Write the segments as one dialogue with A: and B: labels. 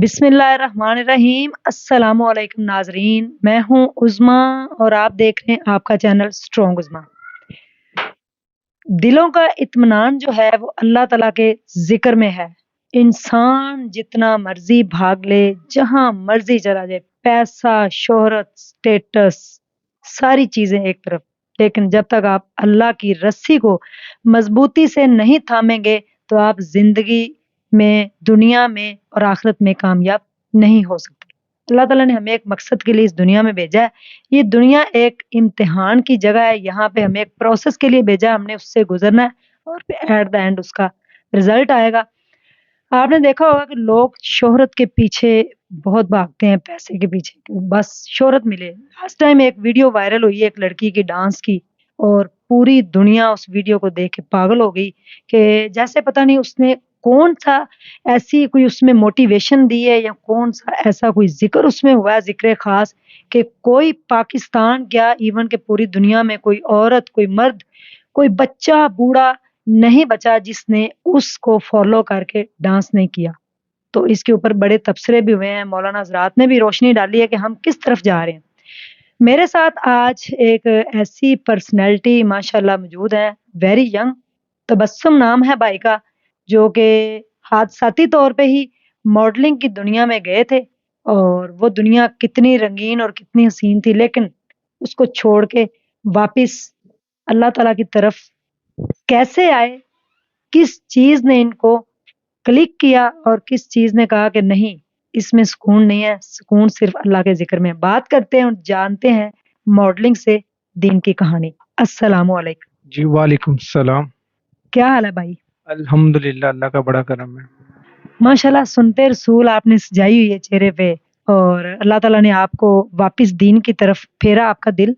A: بسم اللہ الرحمن الرحیم۔ السلام علیکم ناظرین، میں ہوں عظما اور آپ دیکھ رہے ہیں آپ کا چینل اسٹرانگ عظما۔ دلوں کا اطمینان جو ہے وہ اللہ تعالیٰ کے ذکر میں ہے۔ انسان جتنا مرضی بھاگ لے، جہاں مرضی چلا جائے، پیسہ، شہرت، سٹیٹس، ساری چیزیں ایک طرف، لیکن جب تک آپ اللہ کی رسی کو مضبوطی سے نہیں تھامیں گے تو آپ زندگی میں، دنیا میں اور آخرت میں کامیاب نہیں ہو سکتے۔ اللہ تعالیٰ نے ہمیں ایک مقصد کے لیے اس دنیا میں بھیجا ہے۔ یہ دنیا ایک امتحان کی جگہ ہے، یہاں پہ ہمیں ایک پروسیس کے لیے بھیجا ہے، ہم نے اس سے گزرنا ہے اور پھر ایٹ دا اینڈ اس کا رزلٹ آئے گا۔ آپ نے دیکھا ہوگا کہ لوگ شہرت کے پیچھے بہت بھاگتے ہیں، پیسے کے پیچھے، کہ بس شہرت ملے۔ لاسٹ ٹائم ایک ویڈیو وائرل ہوئی ہے ایک لڑکی کی ڈانس کی، اور پوری دنیا اس ویڈیو کو دیکھ کے پاگل ہو گئی کہ جیسے پتہ نہیں اس نے کون سا ایسی کوئی اس میں موٹیویشن دی ہے یا کون سا ایسا کوئی ذکر اس میں ہوا ہے، ذکر خاص، کہ کوئی پاکستان کیا ایون کہ پوری دنیا میں کوئی عورت، کوئی مرد، کوئی بچہ، بوڑھا نہیں بچا جس نے اس کو فالو کر کے ڈانس نہیں کیا۔ تو اس کے اوپر بڑے تبصرے بھی ہوئے ہیں، مولانا حضرات نے بھی روشنی ڈالی ہے کہ ہم کس طرف جا رہے ہیں۔ میرے ساتھ آج ایک ایسی پرسنالٹی ماشاءاللہ موجود ہے، ویری ینگ، تبسم نام ہے بھائی کا، جو کہ حادثاتی طور پہ ہی ماڈلنگ کی دنیا میں گئے تھے، اور وہ دنیا کتنی رنگین اور کتنی حسین تھی، لیکن اس کو چھوڑ کے واپس اللہ تعالیٰ کی طرف کیسے آئے، کس چیز نے ان کو کلک کیا اور کس چیز نے کہا کہ نہیں اس میں سکون نہیں ہے، سکون صرف اللہ کے ذکر میں۔ بات کرتے ہیں اور جانتے ہیں ماڈلنگ سے دین کی کہانی۔ السلام علیکم۔
B: جی وعلیکم السلام۔
A: کیا حال ہے بھائی؟
B: الحمدللہ، اللہ کا بڑا کرم ہے۔
A: ماشاءاللہ، سنتے رسول آپ نے سجائی ہوئی ہے چہرے پہ، اور اللہ تعالیٰ نے آپ کو واپس دین کی طرف پھیرا آپ کا دل۔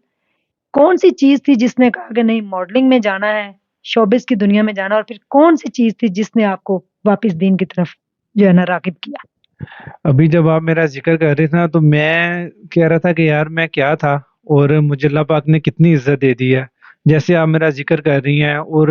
A: کون سی چیز تھی جس نے کہا کہ نہیں ماڈلنگ میں جانا ہے، شوبز کی دنیا میں جانا، اور پھر کون سی چیز تھی جس نے آپ کو واپس دین کی طرف جو ہے نا راغب کیا؟
B: ابھی جب آپ میرا ذکر کر رہے تھے نا، تو میں کہہ رہا تھا کہ یار میں کیا تھا اور مجھے اللہ پاک نے کتنی عزت دے دی ہے۔ جیسے آپ میرا ذکر کر رہی ہیں، اور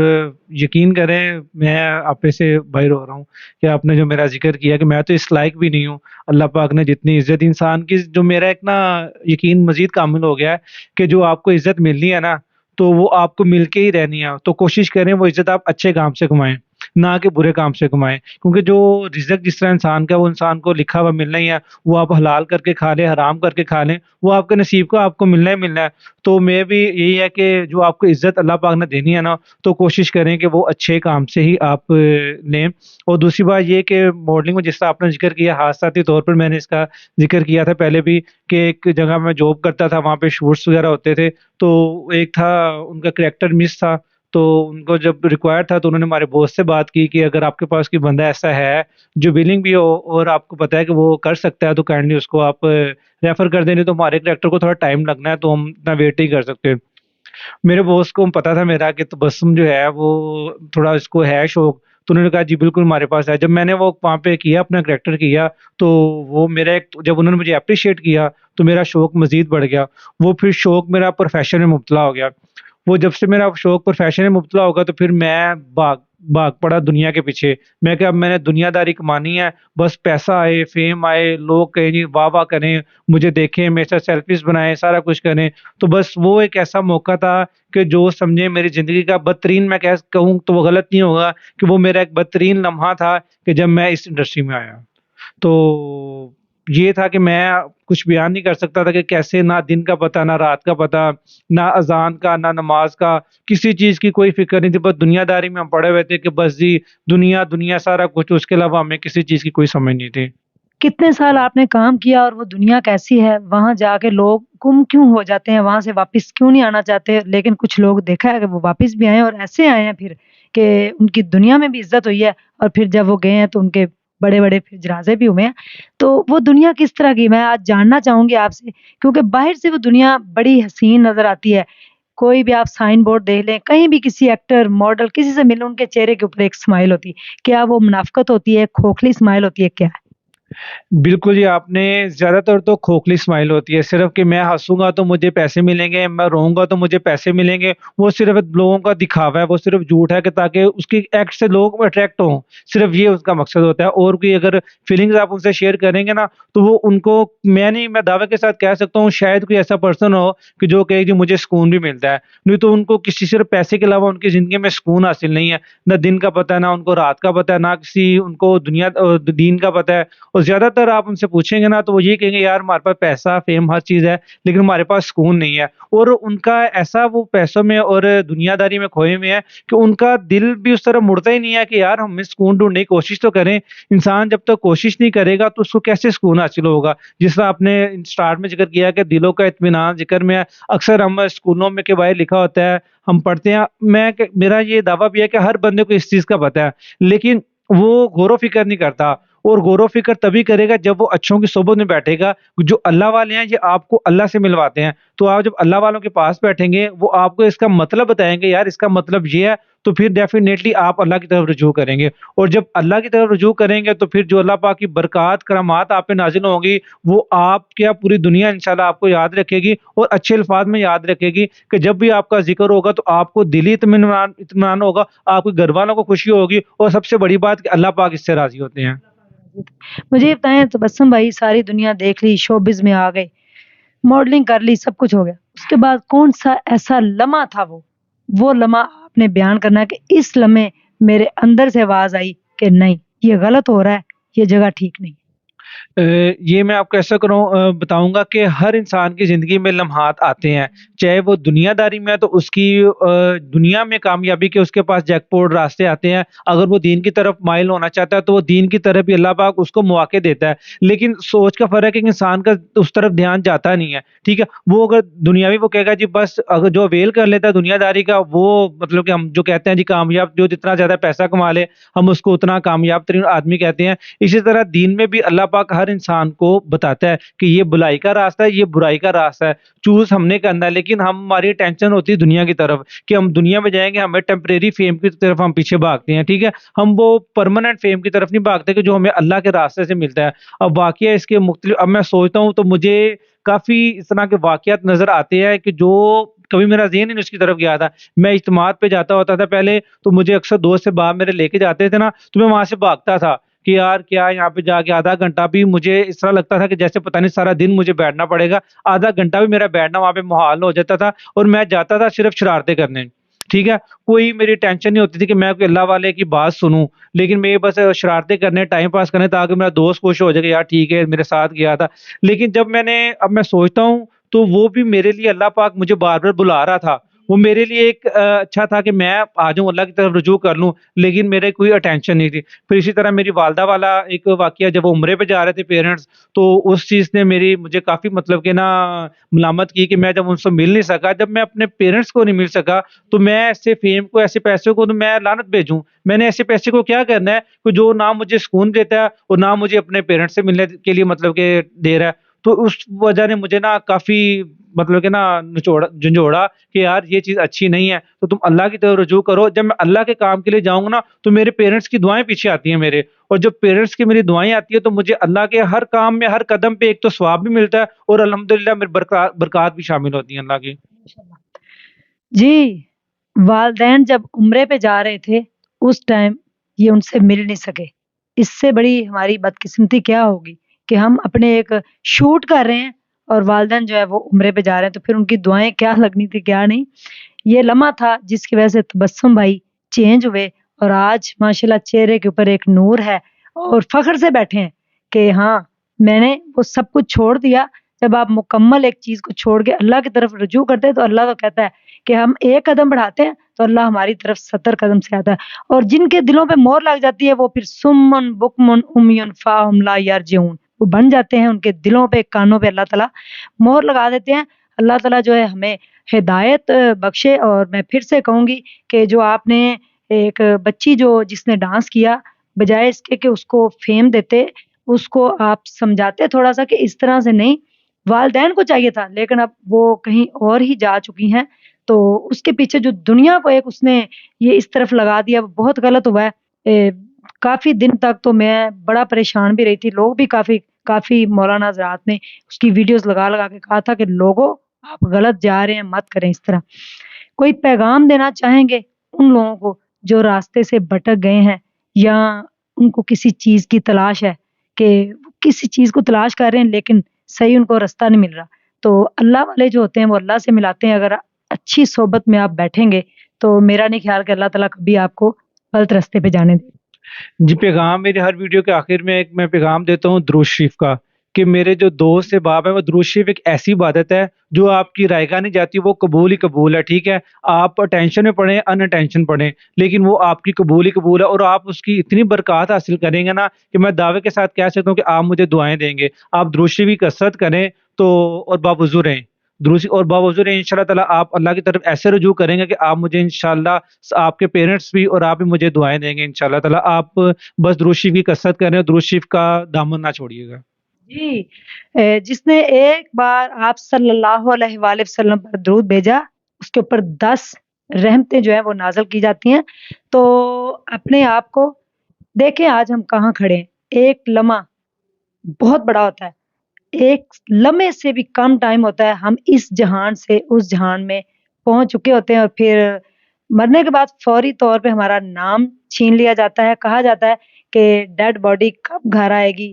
B: یقین کریں میں آپ سے باہر ہو رہا ہوں کہ آپ نے جو میرا ذکر کیا کہ میں تو اس لائق بھی نہیں ہوں۔ اللہ پاک نے جتنی عزت انسان کی، جو میرا ایک نا یقین مزید کامل ہو گیا ہے کہ جو آپ کو عزت ملنی ہے نا، تو وہ آپ کو مل کے ہی رہنی ہے۔ تو کوشش کریں وہ عزت آپ اچھے کام سے کمائیں، نہ کہ برے کام سے کمائیں، کیونکہ جو رزق جس طرح انسان کا وہ انسان کو لکھا ہوا ملنا ہی ہے، وہ آپ حلال کر کے کھا لیں، حرام کر کے کھا لیں، وہ آپ کے نصیب کو آپ کو ملنا ہی ملنا ہے۔ تو میں بھی یہی ہے کہ جو آپ کو عزت اللہ پاک نے دینی ہے نا، تو کوشش کریں کہ وہ اچھے کام سے ہی آپ لیں۔ اور دوسری بات یہ کہ ماڈلنگ میں جس طرح آپ نے ذکر کیا، حادثاتی طور پر میں نے اس کا ذکر کیا تھا پہلے بھی، کہ ایک جگہ میں جاب کرتا تھا، وہاں پہ شوٹس وغیرہ ہوتے تھے، تو ایک تھا ان کا کریکٹر مس تھا، تو ان کو جب ریکوائر تھا تو انہوں نے ہمارے باس سے بات کی کہ اگر آپ کے پاس کوئی بندہ ایسا ہے جو ویلنگ بھی ہو اور آپ کو پتا ہے کہ وہ کر سکتا ہے، تو کائنڈلی اس کو آپ ریفر کر دیں، تو ہمارے کریکٹر کو تھوڑا ٹائم لگنا ہے، تو ہم اتنا ویٹ نہیں کر سکتے۔ میرے باس کو پتا تھا میرا کہ تبسم جو ہے وہ تھوڑا اس کو ہے شوق، تو انہوں نے کہا جی بالکل ہمارے پاس ہے۔ جب میں نے وہ وہاں پہ کیا، اپنا کریکٹر کیا، تو وہ میرا ایک، جب انہوں نے مجھے اپریشیٹ کیا تو میرا شوق مزید بڑھ گیا، وہ پھر شوق میرا پروفیشن میں مبتلا ہو گیا۔ وہ جب سے میرا شوق پروفیشن میں مبتلا ہوگا تو پھر میں بھاگ پڑا دنیا کے پیچھے۔ میں کہ اب میں نے دنیا داری کمانی ہے، بس پیسہ آئے، فیم آئے، لوگ کہیں جی واہ واہ کریں، مجھے دیکھیں، میرے ساتھ سیلفیز بنائیں، سارا کچھ کریں۔ تو بس وہ ایک ایسا موقع تھا کہ جو سمجھے میری زندگی کا بدترین، میں کہوں تو وہ غلط نہیں ہوگا کہ وہ میرا ایک بدترین لمحہ تھا کہ جب میں اس انڈسٹری میں آیا۔ تو یہ تھا کہ میں کچھ بیان نہیں کر سکتا تھا کہ کیسے، نہ دن کا پتہ، نہ رات کا پتہ، نہ اذان کا، نہ نماز کا، کسی چیز کی کوئی فکر نہیں تھی۔ بس دنیا داری میں ہم پڑے ہوئے تھے کہ بس جی دنیا دنیا سارا کچھ، اس کے علاوہ ہمیں کسی چیز کی کوئی سمجھ نہیں تھی۔
A: کتنے سال آپ نے کام کیا، اور وہ دنیا کیسی ہے، وہاں جا کے لوگ گم کیوں ہو جاتے ہیں، وہاں سے واپس کیوں نہیں آنا چاہتے؟ لیکن کچھ لوگ دیکھا ہے کہ وہ واپس بھی آئے، اور ایسے آئے ہیں پھر کہ ان کی دنیا میں بھی عزت ہوئی ہے، اور پھر جب وہ گئے ہیں تو ان کے بڑے بڑے پھر جنازے بھی ہوئے ہیں۔ تو وہ دنیا کس طرح کی، میں آج جاننا چاہوں گی آپ سے، کیونکہ باہر سے وہ دنیا بڑی حسین نظر آتی ہے۔ کوئی بھی آپ سائن بورڈ دیکھ لیں، کہیں بھی کسی ایکٹر، ماڈل، کسی سے ملیں، ان کے چہرے کے اوپر ایک اسمائل ہوتی ہے۔ کیا وہ منافقت ہوتی ہے، کھوکھلی اسمائل ہوتی ہے، کیا ہے؟
B: بالکل جی، آپ نے زیادہ تر تو کھوکھلی اسمائل ہوتی ہے، صرف کہ میں ہنسوں گا تو مجھے پیسے ملیں گے، میں روؤں گا تو مجھے پیسے ملیں گے، وہ صرف لوگوں کا دکھاوا ہے، وہ صرف جھوٹ ہے کہ تاکہ اس کی ایکٹ سے لوگ اٹریکٹ ہوں، صرف یہ اس کا مقصد ہوتا ہے۔ اور کوئی اگر فیلنگز آپ ان سے شیئر کریں گے نا تو وہ ان کو، میں دعوے کے ساتھ کہہ سکتا ہوں شاید کوئی ایسا پرسن ہو کہ جو کہے جی مجھے سکون بھی ملتا ہے، نہیں تو ان کو کسی صرف پیسے کے علاوہ ان کی زندگی میں سکون حاصل نہیں ہے، نہ دن کا پتہ ہے، نہ ان کو رات کا پتہ ہے، نہ کسی ان کو دنیا دین کا پتہ ہے۔ اور زیادہ تر آپ ان سے پوچھیں گے نا تو وہ یہ کہیں گے یار ہمارے پاس پیسہ فیم ہر چیز ہے لیکن ہمارے پاس سکون نہیں ہے، اور ان کا ایسا وہ پیسوں میں اور دنیا داری میں کھوئے ہوئے ہیں کہ ان کا دل بھی اس طرح مڑتا ہی نہیں ہے کہ یار ہمیں سکون ڈھونڈنے کی کوشش تو کریں۔ انسان جب تک کوشش نہیں کرے گا تو اس کو کیسے سکون حاصل ہوگا؟ جس طرح آپ نے اسٹارٹ میں ذکر کیا کہ دلوں کا اطمینان ذکر میں ہے، اکثر ہم اسکولوں میں کے باہر لکھا ہوتا ہے، ہم پڑھتے ہیں، میرا یہ دعویٰ بھی ہے کہ ہر بندے کو اس چیز کا پتہ ہے، لیکن وہ غور و فکر نہیں کرتا، اور غور و فکر تبھی کرے گا جب وہ اچھوں کی صحبت میں بیٹھے گا۔ جو اللہ والے ہیں یہ آپ کو اللہ سے ملواتے ہیں، تو آپ جب اللہ والوں کے پاس بیٹھیں گے وہ آپ کو اس کا مطلب بتائیں گے، یار اس کا مطلب یہ ہے، تو پھر ڈیفینیٹلی آپ اللہ کی طرف رجوع کریں گے، اور جب اللہ کی طرف رجوع کریں گے تو پھر جو اللہ پاک کی برکات کرامات آپ پہ نازل ہوں گی وہ آپ کیا پوری دنیا انشاءاللہ آپ کو یاد رکھے گی، اور اچھے الفاظ میں یاد رکھے گی کہ جب بھی آپ کا ذکر ہوگا تو آپ کو دلی اطمینان ہوگا، آپ کے گھر والوں کو خوشی ہوگی، اور سب سے بڑی بات کہ اللہ پاک اس سے راضی ہوتے ہیں۔
A: مجھے یہ بتائیں تبسم بھائی، ساری دنیا دیکھ لی، شوبز میں آ گئے، ماڈلنگ کر لی، سب کچھ ہو گیا، اس کے بعد کون سا ایسا لمحہ تھا وہ لمحہ آپ نے بیان کرنا ہے کہ اس لمحے میرے اندر سے آواز آئی کہ نہیں، یہ غلط ہو رہا ہے، یہ جگہ ٹھیک نہیں؟
B: یہ میں آپ کو ایسا بتاؤں گا کہ ہر انسان کی زندگی میں لمحات آتے ہیں، چاہے وہ دنیا داری میں ہے تو اس کی دنیا میں کامیابی کے اس کے پاس جیک پوٹ راستے آتے ہیں، اگر وہ دین کی طرف مائل ہونا چاہتا ہے تو وہ دین کی طرف بھی اللہ پاک اس کو مواقع دیتا ہے، لیکن سوچ کا فرق ہے کہ انسان کا اس طرف دھیان جاتا نہیں ہے، ٹھیک ہے؟ وہ اگر دنیاوی وہ کہے گا جی بس، اگر جو ویل کر لیتا ہے دنیا داری کا وہ، مطلب کہ ہم جو کہتے ہیں جی کامیاب، جو جتنا زیادہ پیسہ کما لے ہم اس کو اتنا کامیاب ترین آدمی کہتے ہیں۔ اسی طرح دین میں بھی اللہ پاک ہر انسان کو بتاتا ہے کہ یہ بلائی کا راستہ ہے، یہ برائی کا راستہ ہے، چوز ہم نے کرنا ہے، لیکن ہماری ٹینشن ہوتی ہے دنیا کی طرف کہ ہم دنیا میں جائیں گے، ہمیں ٹیمپریری فیم کی طرف ہم پیچھے بھاگتے ہیں، ٹھیک ہے؟ ہم وہ پرماننٹ فیم کی طرف نہیں بھاگتے کہ جو ہمیں اللہ کے راستے سے ملتا ہے۔ اب واقعہ اس کے مختلف، اب میں سوچتا ہوں تو مجھے کافی اس طرح کے واقعات نظر آتے ہیں کہ جو کبھی میرا ذہن ہی نہیں اس کی طرف گیا تھا۔ میں اجتماعات پہ جاتا ہوتا تھا پہلے، تو مجھے اکثر دوست سے باہر میرے لے کے جاتے تھے نا، تو میں وہاں سے بھاگتا تھا کہ یار کیا یہاں پہ جا کے آدھا گھنٹہ بھی مجھے اس طرح لگتا تھا کہ جیسے پتہ نہیں سارا دن مجھے بیٹھنا پڑے گا، آدھا گھنٹہ بھی میرا بیٹھنا وہاں پہ محال ہو جاتا تھا، اور میں جاتا تھا صرف شرارتیں کرنے، ٹھیک ہے؟ کوئی میری ٹینشن نہیں ہوتی تھی کہ میں کوئی اللہ والے کی بات سنوں، لیکن میں بس شرارتیں کرنے، ٹائم پاس کرنے تاکہ میرا دوست خوش ہو جائے کہ یار ٹھیک ہے میرے ساتھ گیا تھا۔ لیکن اب میں سوچتا ہوں تو وہ بھی میرے لیے اللہ پاک مجھے بار بار بلا رہا تھا، وہ میرے لیے ایک اچھا تھا کہ میں آ جاؤں اللہ کی طرف رجوع کر لوں، لیکن میرے کوئی اٹینشن نہیں تھی۔ پھر اسی طرح میری والدہ والا ایک واقعہ، جب وہ عمرے پہ جا رہے تھے پیرنٹس، تو اس چیز نے مجھے کافی مطلب کہ نا ملامت کی کہ میں جب ان سے مل نہیں سکا، جب میں اپنے پیرنٹس کو نہیں مل سکا تو میں ایسے فیم کو، ایسے پیسے کو تو میں لعنت بھیجوں؟ میں نے ایسے پیسے کو کیا کرنا ہے کہ جو نہ مجھے سکون دیتا ہے اور نہ مجھے اپنے پیرنٹس سے ملنے کے لیے مطلب کہ دے رہا ہے؟ تو اس وجہ نے مجھے نا کافی مطلب کہ نا جھنجھوڑا کہ یار یہ چیز اچھی نہیں ہے، تو تم اللہ کی طرف رجوع کرو۔ جب میں اللہ کے کام کے لیے جاؤں گا نا تو میرے پیرنٹس کی دعائیں پیچھے آتی ہیں میرے، اور جب پیرنٹس کی میری دعائیں آتی ہیں تو مجھے اللہ کے ہر کام میں، ہر قدم پہ ایک تو ثواب بھی ملتا ہے اور الحمدللہ میری برکات بھی شامل ہوتی ہیں اللہ کی۔
A: جی، والدین جب عمرے پہ جا رہے تھے اس ٹائم یہ ان سے مل نہیں سکے، اس سے بڑی ہماری بدقسمتی کیا ہوگی کہ ہم اپنے ایک شوٹ کر رہے ہیں اور والدین جو ہے وہ عمرے پہ جا رہے ہیں، تو پھر ان کی دعائیں کیا لگنی تھی کیا نہیں۔ یہ لمحہ تھا جس کی وجہ سے تبسم بھائی چینج ہوئے، اور آج ماشاءاللہ چہرے کے اوپر ایک نور ہے، اور فخر سے بیٹھے ہیں کہ ہاں میں نے وہ سب کچھ چھوڑ دیا۔ جب آپ مکمل ایک چیز کو چھوڑ کے اللہ کی طرف رجوع کرتے ہیں تو اللہ تو کہتا ہے کہ ہم ایک قدم بڑھاتے ہیں تو اللہ ہماری طرف 70 قدم سے آتا ہے، اور جن کے دلوں پہ مور لگ جاتی ہے وہ پھر سمن بکمن امیون فاہم لا یرجعون، وہ بن جاتے ہیں، ان کے دلوں پہ، کانوں پہ اللہ تعالیٰ مور لگا دیتے ہیں۔ اللہ تعالیٰ جو ہے ہمیں ہدایت بخشے۔ اور میں پھر سے کہوں گی کہ جو آپ نے ایک بچی جس نے ڈانس کیا، بجائے اس کے کہ اس کو فیم دیتے، اس کو آپ سمجھاتے تھوڑا سا کہ اس طرح سے نہیں، والدین کو چاہیے تھا، لیکن اب وہ کہیں اور ہی جا چکی ہیں، تو اس کے پیچھے جو دنیا کو ایک اس نے یہ اس طرف لگا دیا وہ بہت غلط ہوا ہے۔ کافی دن تک تو میں بڑا پریشان بھی رہی تھی، لوگ بھی کافی مولانا حضرات نے اس کی ویڈیوز لگا لگا کے کہا تھا کہ لوگوں آپ غلط جا رہے ہیں، مت کریں اس طرح۔ کوئی پیغام دینا چاہیں گے ان لوگوں کو جو راستے سے بھٹک گئے ہیں، یا ان کو کسی چیز کی تلاش ہے، کہ وہ کسی چیز کو تلاش کر رہے ہیں لیکن صحیح ان کو راستہ نہیں مل رہا؟ تو اللہ والے جو ہوتے ہیں وہ اللہ سے ملاتے ہیں، اگر اچھی صحبت میں آپ بیٹھیں گے تو میرا نہیں خیال کہ اللہ تعالیٰ کبھی آپ کو غلط راستے پہ جانے دے۔
B: جی، پیغام میرے ہر ویڈیو کے آخر میں ایک میں پیغام دیتا ہوں درود شریف کا، کہ میرے جو دوست سے باب ہے، وہ درود شریف ایک ایسی عبادت ہے جو آپ کی رائے گاہ نہیں جاتی، وہ قبول ہی قبول ہے، ٹھیک ہے؟ آپ ٹینشن میں پڑھیں، ان ٹینشن پڑھیں، لیکن وہ آپ کی قبول ہی قبول ہے، اور آپ اس کی اتنی برکات حاصل کریں گے نا کہ میں دعوے کے ساتھ کہہ سکتا ہوں کہ آپ مجھے دعائیں دیں گے۔ آپ درود شریف کی کثرت کریں تو، اور باوضو رہیں، درود اور باوضو رہیں، انشاءاللہ تعالیٰ آپ اللہ کی طرف ایسے رجوع کریں گے کہ آپ مجھے انشاءاللہ، آپ کے پیرنٹس بھی اور آپ بھی مجھے دعائیں دیں گے انشاءاللہ تعالیٰ۔ آپ بس درود شریف کی کثرت کریں اور درود شریف کا دامن نہ چھوڑیے گا۔
A: جی، جس نے ایک بار آپ صلی اللہ علیہ وآلہ وسلم پر درود بھیجا، اس کے اوپر 10 رحمتیں جو ہیں وہ نازل کی جاتی ہیں۔ تو اپنے آپ کو دیکھیں آج ہم کہاں کھڑے ہیں۔ ایک لمحہ بہت بڑا ہوتا ہے، ایک لمحے سے بھی کم ٹائم ہوتا ہے، ہم اس جہان سے اس جہان میں پہنچ چکے ہوتے ہیں، اور پھر مرنے کے بعد فوری طور پہ ہمارا نام چھین لیا جاتا ہے۔ کہا جاتا ہے کہ ڈیڈ باڈی کب گھر آئے گی،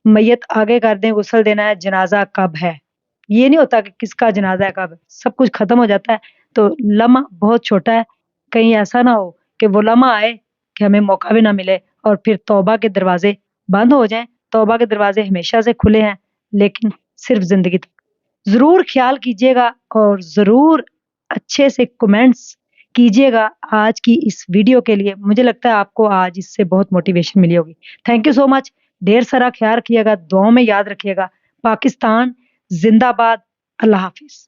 A: میت آگے کر دیں، غسل دینا ہے، جنازہ کب ہے۔ یہ نہیں ہوتا کہ کس کا جنازہ ہے کب ہے، سب کچھ ختم ہو جاتا ہے۔ تو لمحہ بہت چھوٹا ہے، کہیں ایسا نہ ہو کہ وہ لمحہ آئے کہ ہمیں موقع بھی نہ ملے اور پھر توبہ کے دروازے بند ہو جائیں۔ توبہ کے دروازے ہمیشہ سے کھلے ہیں، لیکن صرف زندگی تک۔ ضرور خیال کیجیے گا اور ضرور اچھے سے کمنٹس کیجیے گا آج کی اس ویڈیو کے لیے۔ مجھے لگتا ہے آپ کو آج اس سے بہت موٹیویشن ملی ہوگی۔ تھینک یو سو مچ، ڈھیر سارا خیال رکھیے گا، دعاؤں میں یاد رکھیے گا۔ پاکستان زندہ باد، اللہ حافظ۔